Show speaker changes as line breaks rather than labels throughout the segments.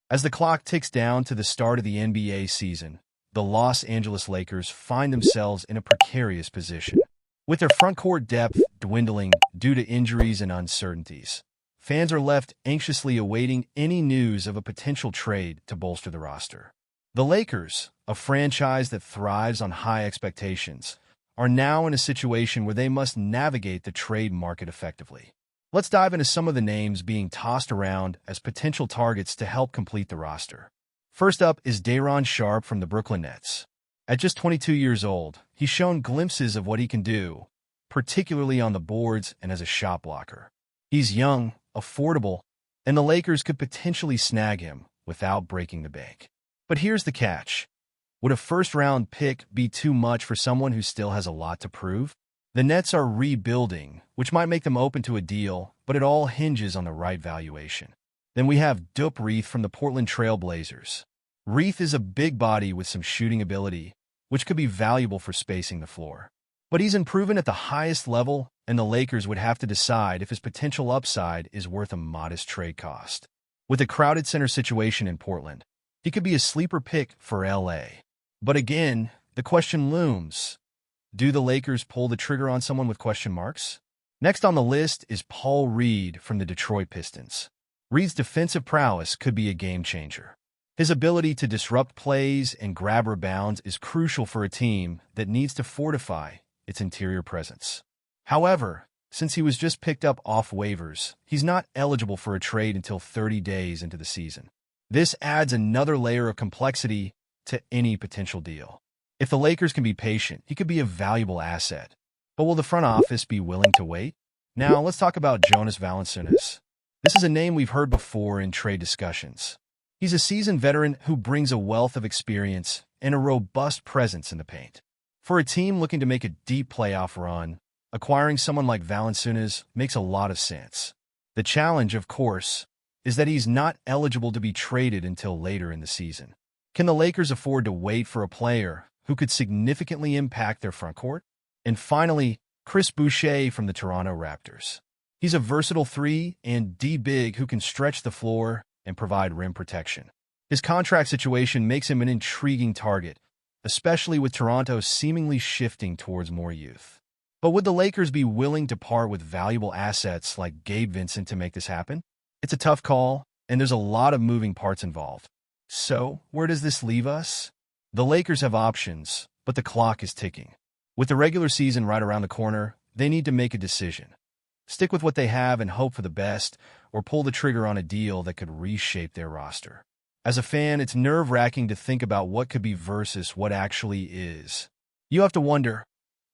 As the clock ticks down to the start of the NBA season, the Los Angeles Lakers find themselves in a precarious position. With their front court depth dwindling due to injuries and uncertainties, fans are left anxiously awaiting any news of a potential trade to bolster the roster. The Lakers, a franchise that thrives on high expectations, are now in a situation where they must navigate the trade market effectively. Let's dive into some of the names being tossed around as potential targets to help complete the roster. First up is Day'Ron Sharpe from the Brooklyn Nets. At just 22 years old, he's shown glimpses of what he can do, particularly on the boards and as a shot blocker. He's young, affordable, and the Lakers could potentially snag him without breaking the bank. But here's the catch. Would a first-round pick be too much for someone who still has a lot to prove? The Nets are rebuilding, which might make them open to a deal, but it all hinges on the right valuation. Then we have Dup Reith from the Portland Trail Blazers. Reith is a big body with some shooting ability, which could be valuable for spacing the floor. But he's unproven at the highest level, and the Lakers would have to decide if his potential upside is worth a modest trade cost. With a crowded center situation in Portland, he could be a sleeper pick for LA. But again, the question looms. Do the Lakers pull the trigger on someone with question marks? Next on the list is Paul Reed from the Detroit Pistons. Reed's defensive prowess could be a game changer. His ability to disrupt plays and grab rebounds is crucial for a team that needs to fortify its interior presence. However, since he was just picked up off waivers, he's not eligible for a trade until 30 days into the season. This adds another layer of complexity to any potential deal. If the Lakers can be patient, he could be a valuable asset. But will the front office be willing to wait? Now, let's talk about Jonas Valanciunas. This is a name we've heard before in trade discussions. He's a seasoned veteran who brings a wealth of experience and a robust presence in the paint. For a team looking to make a deep playoff run, acquiring someone like Valanciunas makes a lot of sense. The challenge, of course, is that he's not eligible to be traded until later in the season. Can the Lakers afford to wait for a player who could significantly impact their front court? And finally, Chris Boucher from the Toronto Raptors. He's a versatile 3 and D big who can stretch the floor and provide rim protection. His contract situation makes him an intriguing target, especially with Toronto seemingly shifting towards more youth. But would the Lakers be willing to part with valuable assets like Gabe Vincent to make this happen? It's a tough call, and there's a lot of moving parts involved. So, where does this leave us? The Lakers have options, but the clock is ticking. With the regular season right around the corner, they need to make a decision. Stick with what they have and hope for the best, or pull the trigger on a deal that could reshape their roster. As a fan, it's nerve-wracking to think about what could be versus what actually is. You have to wonder,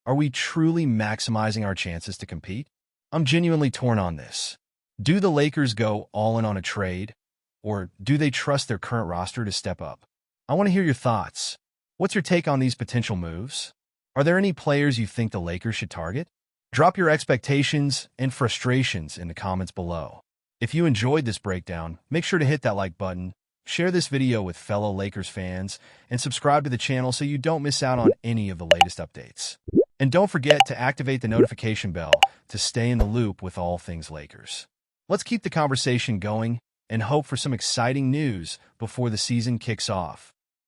are we truly maximizing our chances to compete? I'm genuinely torn on this. Do the Lakers go all in on a trade, or do they trust their current roster to step up? I want to hear your thoughts. What's your take on these potential moves? Are there any players you think the Lakers should target? Drop your expectations and frustrations in the comments below. If you enjoyed this breakdown, make sure to hit that like button, share this video with fellow Lakers fans, and subscribe to the channel so you don't miss out on any of the latest updates. And don't forget to activate the notification bell to stay in the loop with all things Lakers. Let's keep the conversation going and hope for some exciting news before the season kicks off.